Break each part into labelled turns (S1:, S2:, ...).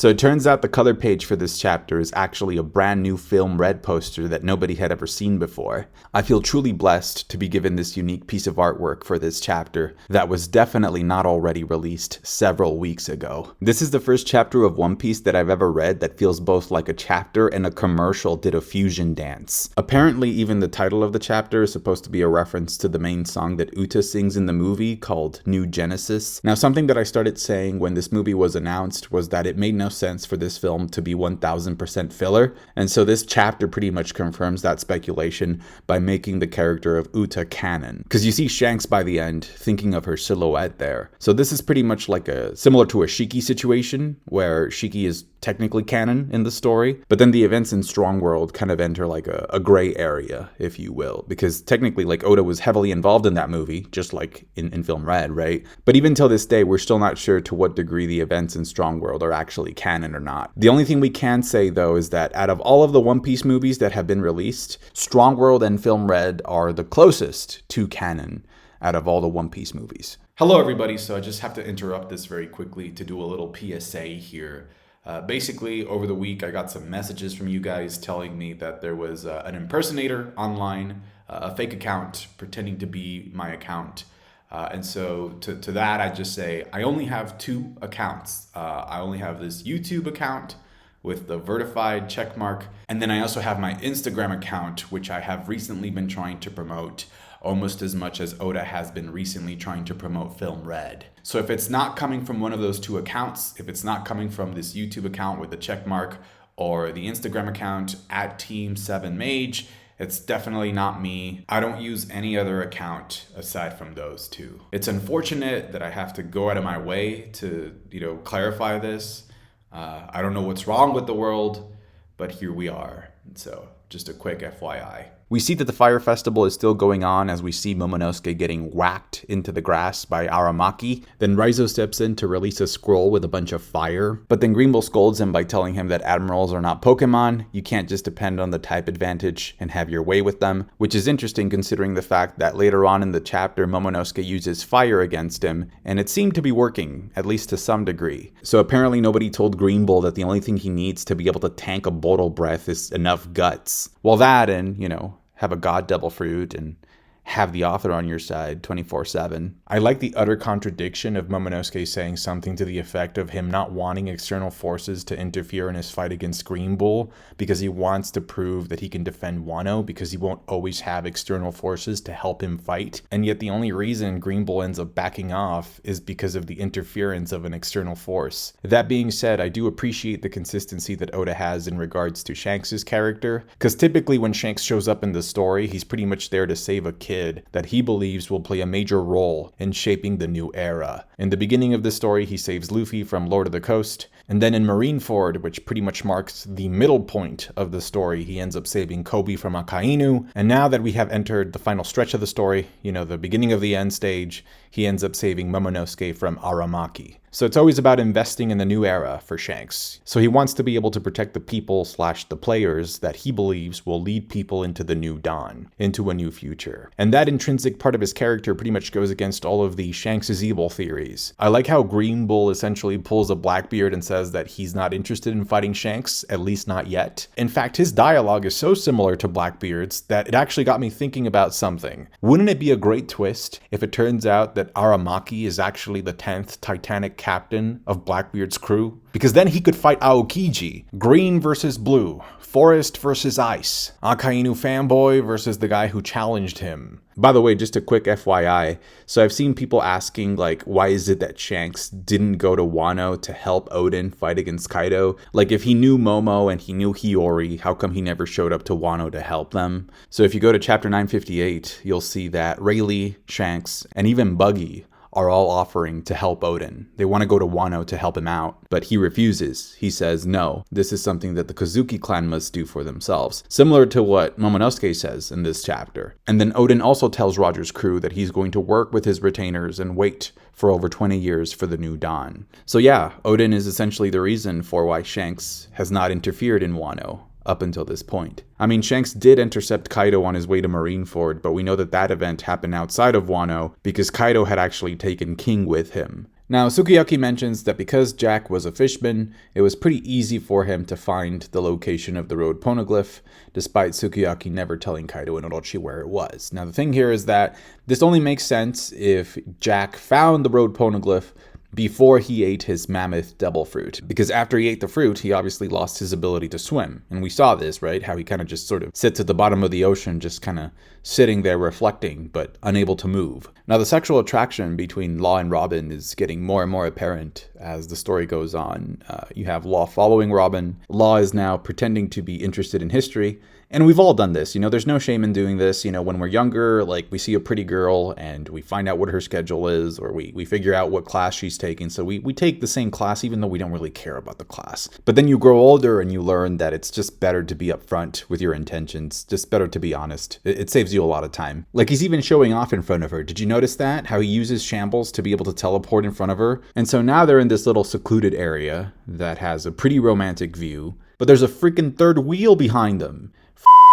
S1: So it turns out the color page for this chapter is actually a brand new film red poster that nobody had ever seen before. I feel truly blessed to be given this unique piece of artwork for this chapter that was definitely not already released several weeks ago. This is the first chapter of One Piece that I've ever read that feels both like a chapter and a commercial did a fusion dance. Apparently even the title of the chapter is supposed to be a reference to the main song that Uta sings in the movie called New Genesis. Now something that I started saying when this movie was announced was that it made no sense for this film to be 1000% filler, and so this chapter pretty much confirms that speculation by making the character of Uta canon. Because you see Shanks by the end thinking of her silhouette there. So this is pretty much like similar to a Shiki situation, where Shiki is technically canon in the story, but then the events in Strong World kind of enter like a gray area, if you will, because technically like Oda was heavily involved in that movie, just like in Film Red, right? But even till this day, we're still not sure to what degree the events in Strong World are actually canon or not. The only thing we can say though is that out of all of the One Piece movies that have been released, Strong World and Film Red are the closest to canon out of all the One Piece movies. Hello everybody, so I just have to interrupt this very quickly to do a little PSA here. Basically, over the week, I got some messages from you guys telling me that there was an impersonator online, a fake account pretending to be my account. And so to that, I just say, I only have two accounts. I only have this YouTube account with the verified check mark. And then I also have my Instagram account, which I have recently been trying to promote almost as much as Oda has been recently trying to promote Film Red. So if it's not coming from one of those two accounts, if it's not coming from this YouTube account with the check mark or the Instagram account at Team7Mage, it's definitely not me. I don't use any other account aside from those two. It's unfortunate that I have to go out of my way to, clarify this. I don't know what's wrong with the world, but here we are. And so just a quick FYI. We see that the Fire Festival is still going on as we see Momonosuke getting whacked into the grass by Aramaki. Then Raizo steps in to release a scroll with a bunch of fire. But then Green Bull scolds him by telling him that admirals are not Pokemon. You can't just depend on the type advantage and have your way with them. Which is interesting considering the fact that later on in the chapter, Momonosuke uses fire against him. And it seemed to be working, at least to some degree. So apparently nobody told Green Bull that the only thing he needs to be able to tank a bottle breath is enough guts. Well, that and, have a god devil fruit and have the author on your side 24/7. I like the utter contradiction of Momonosuke saying something to the effect of him not wanting external forces to interfere in his fight against Green Bull because he wants to prove that he can defend Wano because he won't always have external forces to help him fight. And yet the only reason Green Bull ends up backing off is because of the interference of an external force. That being said, I do appreciate the consistency that Oda has in regards to Shanks' character, because typically when Shanks shows up in the story, he's pretty much there to save a kid that he believes will play a major role in shaping the new era. In the beginning of the story, he saves Luffy from Lord of the Coast, and then in Marineford, which pretty much marks the middle point of the story, he ends up saving Kobe from Akainu, and now that we have entered the final stretch of the story, the beginning of the end stage, he ends up saving Momonosuke from Aramaki. So it's always about investing in the new era for Shanks. So he wants to be able to protect the people/the players that he believes will lead people into the new dawn, into a new future. And that intrinsic part of his character pretty much goes against all of the Shanks is evil theories. I like how Green Bull essentially pulls a Blackbeard and says that he's not interested in fighting Shanks, at least not yet. In fact, his dialogue is so similar to Blackbeard's that it actually got me thinking about something. Wouldn't it be a great twist if it turns out that Aramaki is actually the 10th Titanic captain of Blackbeard's crew? Because then he could fight Aokiji. Green versus blue. Forest versus ice. Akainu fanboy versus the guy who challenged him. By the way, just a quick FYI. So I've seen people asking, why is it that Shanks didn't go to Wano to help Odin fight against Kaido? If he knew Momo and he knew Hiyori, how come he never showed up to Wano to help them? So if you go to chapter 958, you'll see that Rayleigh, Shanks, and even Buggy are all offering to help Odin. They want to go to Wano to help him out, but he refuses. He says, no, this is something that the Kozuki clan must do for themselves. Similar to what Momonosuke says in this chapter. And then Odin also tells Roger's crew that he's going to work with his retainers and wait for over 20 years for the new dawn. So yeah, Odin is essentially the reason for why Shanks has not interfered in Wano up until this point. I mean, Shanks did intercept Kaido on his way to Marineford, but we know that event happened outside of Wano because Kaido had actually taken King with him. Now, Sukiyaki mentions that because Jack was a fishman, it was pretty easy for him to find the location of the road poneglyph, despite Sukiyaki never telling Kaido and Orochi where it was. Now, the thing here is that this only makes sense if Jack found the road poneglyph before he ate his mammoth devil fruit. Because after he ate the fruit, he obviously lost his ability to swim. And we saw this, right? How he kind of just sort of sits at the bottom of the ocean, just kind of sitting there reflecting, but unable to move. Now, the sexual attraction between Law and Robin is getting more and more apparent as the story goes on. You have Law following Robin. Law is now pretending to be interested in history. And we've all done this, there's no shame in doing this. When we're younger, like we see a pretty girl and we find out what her schedule is, or we figure out what class she's taking. So we take the same class, even though we don't really care about the class. But then you grow older and you learn that it's just better to be upfront with your intentions, just better to be honest. It saves you a lot of time. Like he's even showing off in front of her. Did you notice that? How he uses shambles to be able to teleport in front of her? And so now they're in this little secluded area that has a pretty romantic view, but there's a freaking third wheel behind them.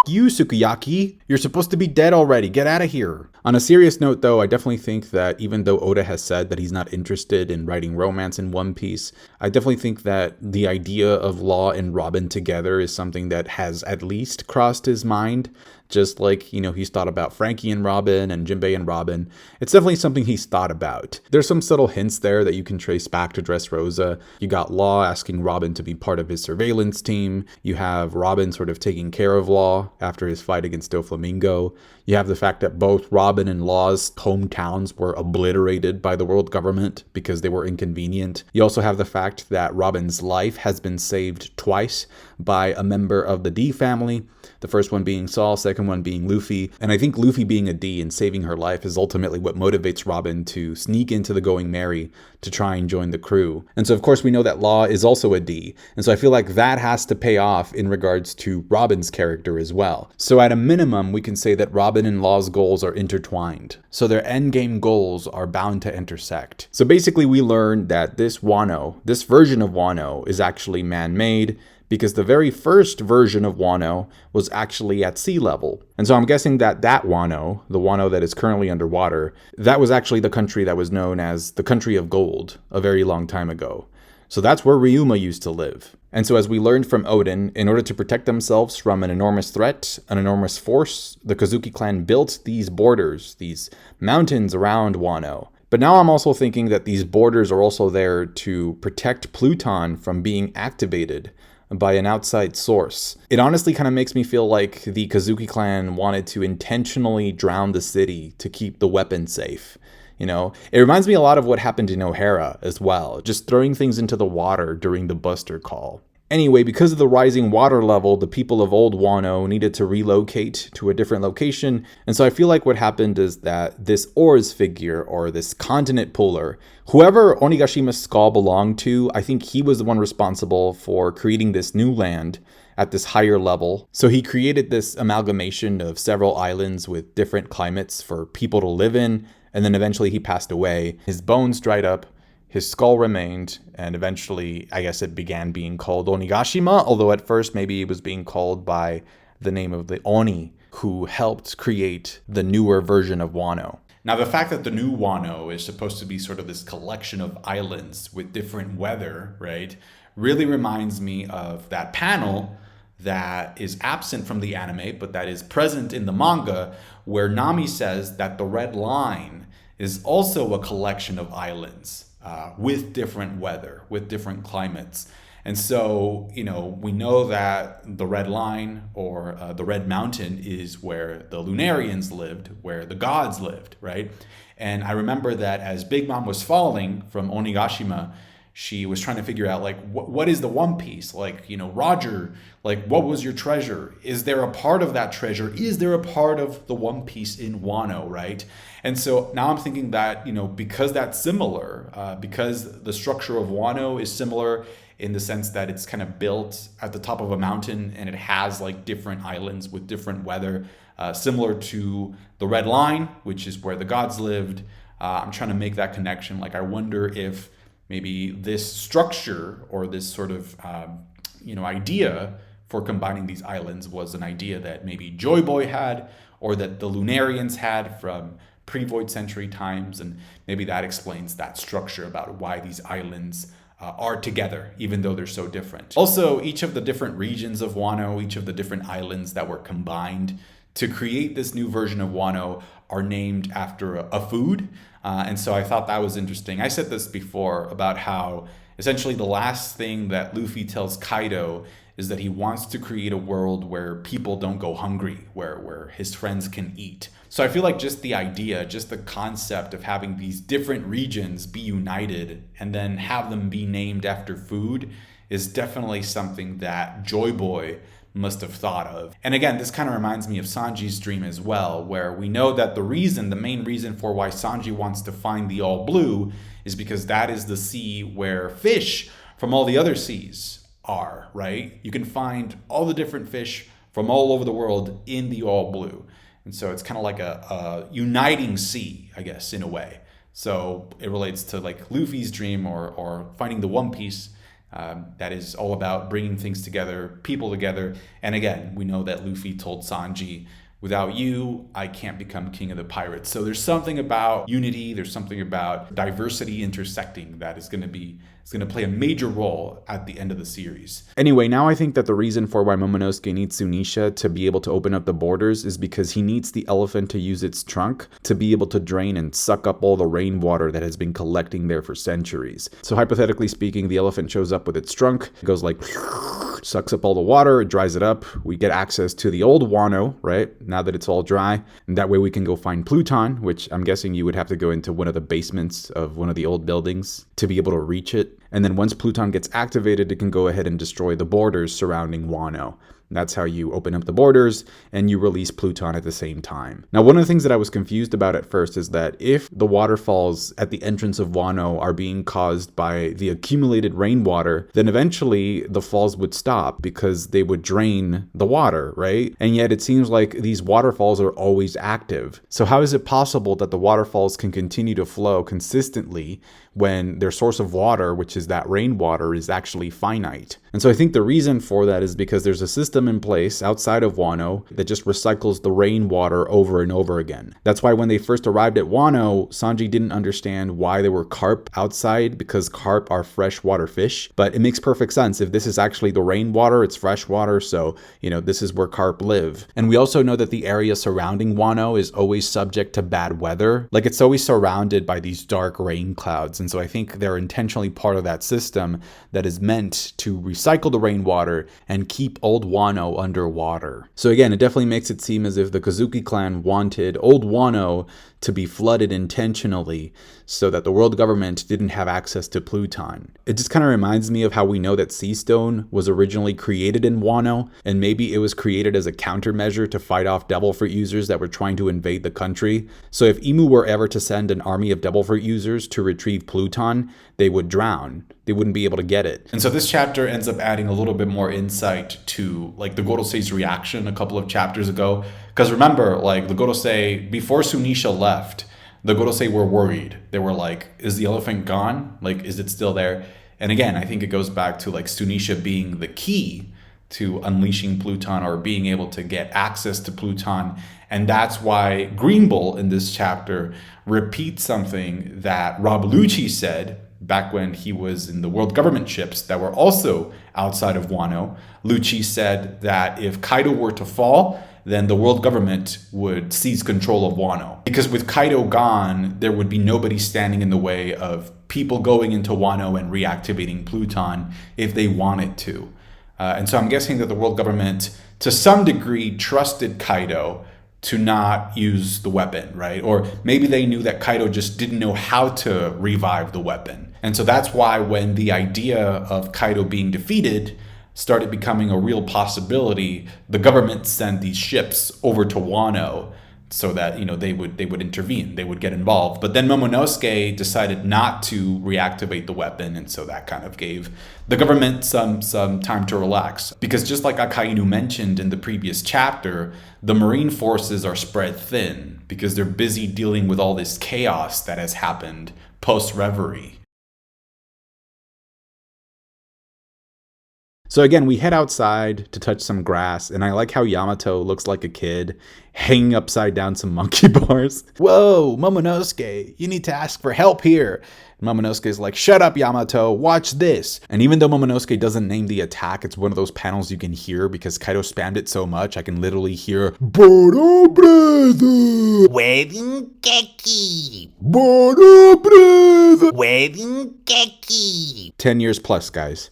S1: You, Sukiyaki, you're supposed to be dead already. Get out of here. On a serious note, though, I definitely think that even though Oda has said that he's not interested in writing romance in One Piece, I definitely think that the idea of Law and Robin together is something that has at least crossed his mind. Just like, he's thought about Frankie and Robin and Jinbei and Robin. It's definitely something he's thought about. There's some subtle hints there that you can trace back to Dressrosa. You got Law asking Robin to be part of his surveillance team. You have Robin sort of taking care of Law after his fight against Doflamingo. You have the fact that both Robin and Law's hometowns were obliterated by the world government because they were inconvenient. You also have the fact that Robin's life has been saved twice by a member of the D family. The first one being Saul, second one being Luffy. And I think Luffy being a D and saving her life is ultimately what motivates Robin to sneak into the Going Merry to try and join the crew. And so of course we know that Law is also a D. And so I feel like that has to pay off in regards to Robin's character as well. So at a minimum, we can say that Robin and Law's goals are intertwined. So their endgame goals are bound to intersect. So basically we learn that this Wano, this version of Wano, is actually man-made, because the very first version of Wano was actually at sea level. And so I'm guessing that Wano, the Wano that is currently underwater, that was actually the country that was known as the Country of Gold a very long time ago. So that's where Ryuma used to live. And so as we learned from Oden, in order to protect themselves from an enormous threat, an enormous force, the Kozuki clan built these borders, these mountains around Wano. But now I'm also thinking that these borders are also there to protect Pluton from being activated by an outside source. It honestly kind of makes me feel like the Kozuki clan wanted to intentionally drown the city to keep the weapon safe. It reminds me a lot of what happened in O'Hara as well, just throwing things into the water during the Buster Call. Anyway, because of the rising water level, the people of Old Wano needed to relocate to a different location. And so I feel like what happened is that this Oars figure, or this continent puller, whoever Onigashima's skull belonged to, I think he was the one responsible for creating this new land at this higher level. So he created this amalgamation of several islands with different climates for people to live in. And then eventually he passed away. His bones dried up. His skull remained, and eventually, I guess it began being called Onigashima, although at first maybe it was being called by the name of the Oni, who helped create the newer version of Wano. Now, the fact that the new Wano is supposed to be sort of this collection of islands with different weather, right, really reminds me of that panel that is absent from the anime, but that is present in the manga, where Nami says that the red line is also a collection of islands. With different weather, with different climates. And so, we know that the Red Line or the Red Mountain is where the Lunarians lived, where the gods lived, right? And I remember that as Big Mom was falling from Onigashima, she was trying to figure out, what is the One Piece? Roger, what was your treasure? Is there a part of that treasure? Is there a part of the One Piece in Wano, right? And so now I'm thinking that, because that's similar, because the structure of Wano is similar in the sense that it's kind of built at the top of a mountain and it has different islands with different weather, similar to the Red Line, which is where the gods lived. I'm trying to make that connection. I wonder if maybe this structure or this sort of, idea for combining these islands was an idea that maybe Joy Boy had, or that the Lunarians had from pre-Void Century times, and maybe that explains that structure about why these islands are together, even though they're so different. Also, each of the different regions of Wano, each of the different islands that were combined to create this new version of Wano are named after a food. And so I thought that was interesting. I said this before about how essentially the last thing that Luffy tells Kaido is that he wants to create a world where people don't go hungry, where his friends can eat. So I feel like just the idea, just the concept of having these different regions be united and then have them be named after food is definitely something that Joy Boy must have thought of. And again, this kind of reminds me of Sanji's dream as well, where we know that the main reason for why Sanji wants to find the All Blue is because that is the sea where fish from all the other seas are, right? You can find all the different fish from all over the world in the All Blue. And so it's kind of like a uniting sea, I guess, in a way. So it relates to like Luffy's dream or finding the One Piece that is all about bringing things together, people together. And again, we know that Luffy told Sanji, without you, I can't become king of the pirates. So there's something about unity, there's something about diversity intersecting that is going to play a major role at the end of the series. Anyway, now I think that the reason for why Momonosuke needs Sunisha to be able to open up the borders is because he needs the elephant to use its trunk to be able to drain and suck up all the rainwater that has been collecting there for centuries. So hypothetically speaking, the elephant shows up with its trunk, it goes like sucks up all the water, it dries it up. We get access to the old Wano, right? Now that it's all dry. And that way we can go find Pluton, which I'm guessing you would have to go into one of the basements of one of the old buildings to be able to reach it. And then once Pluton gets activated, it can go ahead and destroy the borders surrounding Wano. That's how you open up the borders and you release Pluton at the same time. Now, one of the things that I was confused about at first is that if the waterfalls at the entrance of Wano are being caused by the accumulated rainwater, then eventually the falls would stop because they would drain the water, right? And yet it seems like these waterfalls are always active. So how is it possible that the waterfalls can continue to flow consistently when their source of water, which is that rainwater, is actually finite? And so I think the reason for that is because there's a system in place outside of Wano that just recycles the rainwater over and over again. That's why when they first arrived at Wano, Sanji didn't understand why there were carp outside, because carp are freshwater fish. But it makes perfect sense. If this is actually the rainwater, it's freshwater, so, this is where carp live. And we also know that the area surrounding Wano is always subject to bad weather. Like, it's always surrounded by these dark rain clouds. And so I think they're intentionally part of that system that is meant to recycle the rainwater and keep old Wano underwater. So again, it definitely makes it seem as if the Kozuki clan wanted old Wano to be flooded intentionally so that the world government didn't have access to Pluton. It just kind of reminds me of how we know that Seastone was originally created in Wano, and maybe it was created as a countermeasure to fight off Devil Fruit users that were trying to invade the country. So if Imu were ever to send an army of Devil Fruit users to retrieve Pluton, they would drown. They wouldn't be able to get it. And so this chapter ends up adding a little bit more insight to like the Gorosei's reaction a couple of chapters ago. Because remember, like the Gorosei, before Sunisha left, the Gorosei were worried. They were like, is the elephant gone? Like, is it still there? And again, I think it goes back to like Sunisha being the key to unleashing Pluton or being able to get access to Pluton. And that's why Green Bull in this chapter repeats something that Rob Lucci said back when he was in the world government ships that were also outside of Wano. Lucci said that if Kaido were to fall, then the world government would seize control of Wano. Because with Kaido gone, there would be nobody standing in the way of people going into Wano and reactivating Pluton if they wanted to. And so I'm guessing that the world government, to some degree, trusted Kaido to not use the weapon, right? Or maybe they knew that Kaido just didn't know how to revive the weapon. And so that's why when the idea of Kaido being defeated started becoming a real possibility, the government sent these ships over to Wano so that, they would intervene, they would get involved. But then Momonosuke decided not to reactivate the weapon, and so that kind of gave the government some time to relax. Because just like Akainu mentioned in the previous chapter, the marine forces are spread thin because they're busy dealing with all this chaos that has happened post-Reverie. So again, we head outside to touch some grass, and I like how Yamato looks like a kid hanging upside down some monkey bars. Whoa, Momonosuke, you need to ask for help here. And Momonosuke's like, shut up, Yamato, watch this. And even though Momonosuke doesn't name the attack, it's one of those panels you can hear because Kaido spammed it so much, I can literally hear Boro Brother!
S2: Wedding Keki!
S1: Boro Brother!
S2: Wedding Keki!
S1: 10 years plus, guys.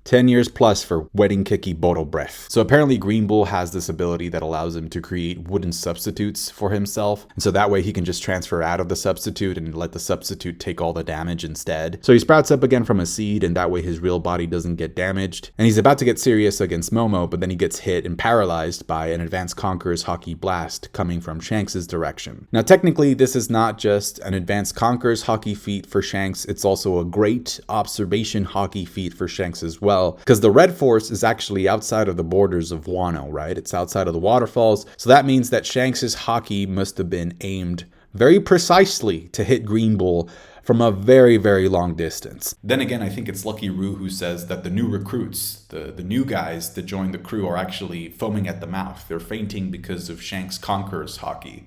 S1: 10 years plus for Wedding Kiki Boro Breath. So apparently Green Bull has this ability that allows him to create wooden substitutes for himself. And so that way he can just transfer out of the substitute and let the substitute take all the damage instead. So he sprouts up again from a seed, and that way his real body doesn't get damaged. And he's about to get serious against Momo, but then he gets hit and paralyzed by an Advanced Conqueror's Haki Blast coming from Shanks' direction. Now technically this is not just an Advanced Conqueror's Haki feat for Shanks, it's also a great observation Haki feat for Shanks as well. Because the Red Force is actually outside of the borders of Wano, right? It's outside of the waterfalls. So that means that Shanks' Haki must have been aimed very precisely to hit Green Bull from a very, very long distance. Then again, I think it's Lucky Roo who says that the new recruits, the new guys that join the crew are actually foaming at the mouth. They're fainting because of Shanks' Conqueror's Haki.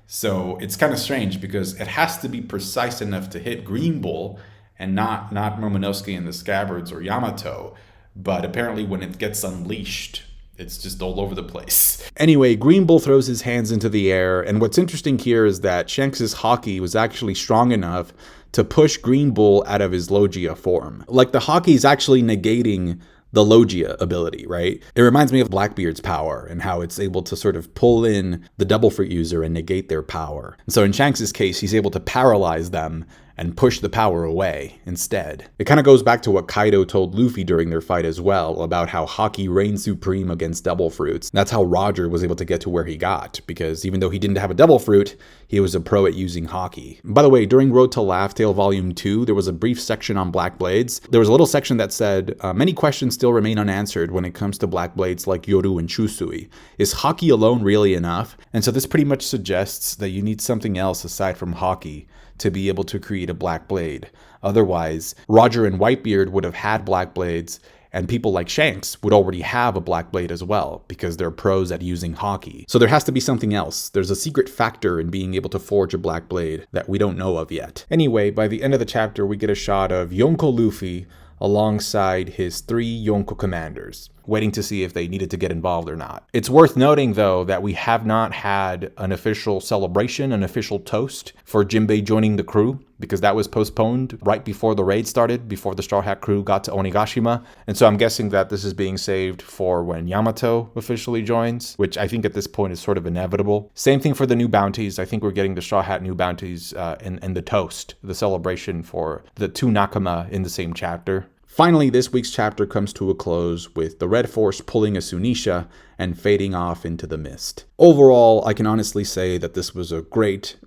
S1: So it's kind of strange because it has to be precise enough to hit Green Bull and not Momonosuke and the Scabbards or Yamato. But apparently when it gets unleashed, it's just all over the place. Anyway, Green Bull throws his hands into the air, and what's interesting here is that Shanks' Haki was actually strong enough to push Green Bull out of his Logia form. Like the Haki is actually negating the Logia ability, right? It reminds me of Blackbeard's power and how it's able to sort of pull in the Double Fruit user and negate their power. And so in Shanks' case, he's able to paralyze them and push the power away instead. It kind of goes back to what Kaido told Luffy during their fight as well, about how Haki reigned supreme against Double Fruits. That's how Roger was able to get to where he got, because even though he didn't have a Double Fruit, he was a pro at using Haki. By the way, during Road to Laugh Tale Volume 2, there was a brief section on Black Blades. There was a little section that said, many questions still remain unanswered when it comes to Black Blades like Yoru and Chusui. Is Haki alone really enough? And so this pretty much suggests that you need something else aside from Haki to be able to create a Black Blade. Otherwise, Roger and Whitebeard would have had Black Blades, and people like Shanks would already have a Black Blade as well, because they're pros at using Haki. So there has to be something else. There's a secret factor in being able to forge a Black Blade that we don't know of yet. Anyway, by the end of the chapter, we get a shot of Yonko Luffy alongside his 3 Yonko commanders, waiting to see if they needed to get involved or not. It's worth noting, though, that we have not had an official celebration, an official toast for Jinbei joining the crew, because that was postponed right before the raid started, before the Straw Hat crew got to Onigashima. And so I'm guessing that this is being saved for when Yamato officially joins, which I think at this point is sort of inevitable. Same thing for the new bounties. I think we're getting the Straw Hat new bounties and the toast, the celebration for the 2 Nakama in the same chapter. Finally, this week's chapter comes to a close with the Red Force pulling a Sunisha and fading off into the mist. Overall, I can honestly say that this was a great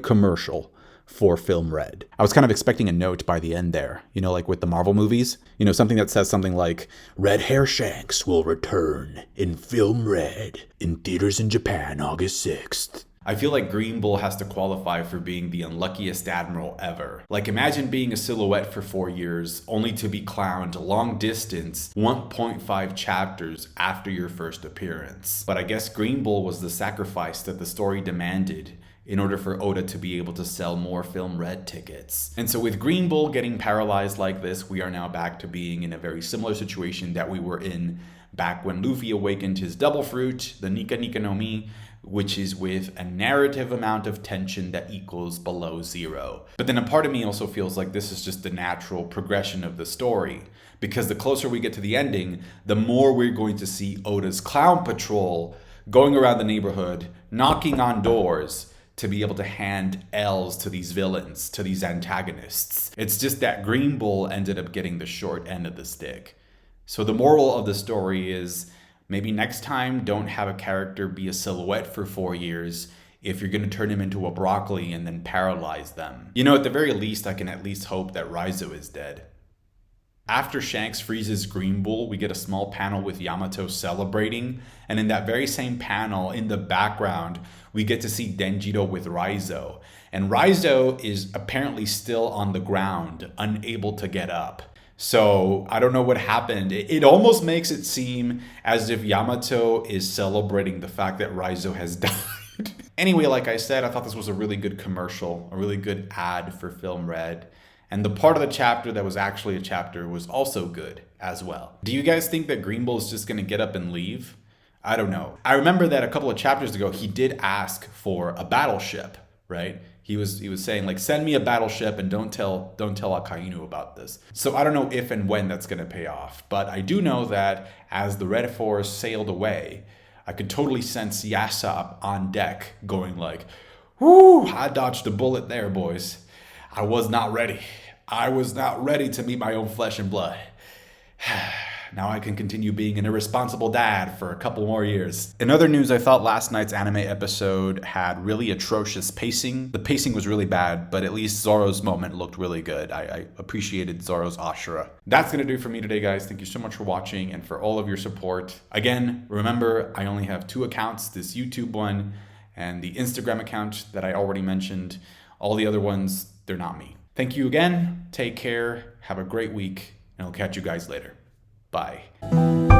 S1: commercial for Film Red. I was kind of expecting a note by the end there, like with the Marvel movies, something that says something like, Red Hair Shanks will return in Film Red in theaters in Japan August 6th. I feel like Green Bull has to qualify for being the unluckiest admiral ever. Like, imagine being a silhouette for 4 years, only to be clowned long distance 1.5 chapters after your first appearance. But I guess Green Bull was the sacrifice that the story demanded in order for Oda to be able to sell more Film Red tickets. And so with Green Bull getting paralyzed like this, we are now back to being in a very similar situation that we were in back when Luffy awakened his Double Fruit, the Nika Nika no Mi, which is with a narrative amount of tension that equals below 0. But then a part of me also feels like this is just the natural progression of the story, because the closer we get to the ending, the more we're going to see Oda's clown patrol going around the neighborhood, knocking on doors to be able to hand L's to these villains, to these antagonists. It's just that Green Bull ended up getting the short end of the stick. So the moral of the story is, maybe next time, don't have a character be a silhouette for 4 years if you're going to turn him into a broccoli and then paralyze them. At the very least, I can at least hope that Raizo is dead. After Shanks freezes Green Bull, we get a small panel with Yamato celebrating, and in that very same panel, in the background, we get to see Denjiro with Raizo. And Raizo is apparently still on the ground, unable to get up. So I don't know what happened. It almost makes it seem as if Yamato is celebrating the fact that Raizo has died. Anyway, like I said, I thought this was a really good commercial, a really good ad for Film Red. And the part of the chapter that was actually a chapter was also good as well. Do you guys think that Green Bull is just going to get up and leave? I don't know. I remember that a couple of chapters ago, he did ask for a battleship, right? He was saying like, send me a battleship and don't tell Akainu about this. So I don't know if and when that's going to pay off. But I do know that as the Red Force sailed away, I could totally sense Yasop on deck going like, whoo, I dodged a bullet there, boys. I was not ready. I was not ready to meet my own flesh and blood. Now I can continue being an irresponsible dad for a couple more years. In other news, I thought last night's anime episode had really atrocious pacing. The pacing was really bad, but at least Zoro's moment looked really good. I appreciated Zoro's Ashura. That's going to do it for me today, guys. Thank you so much for watching and for all of your support. Again, remember, I only have 2 accounts, this YouTube one and the Instagram account that I already mentioned. All the other ones, they're not me. Thank you again. Take care. Have a great week, and I'll catch you guys later. Bye.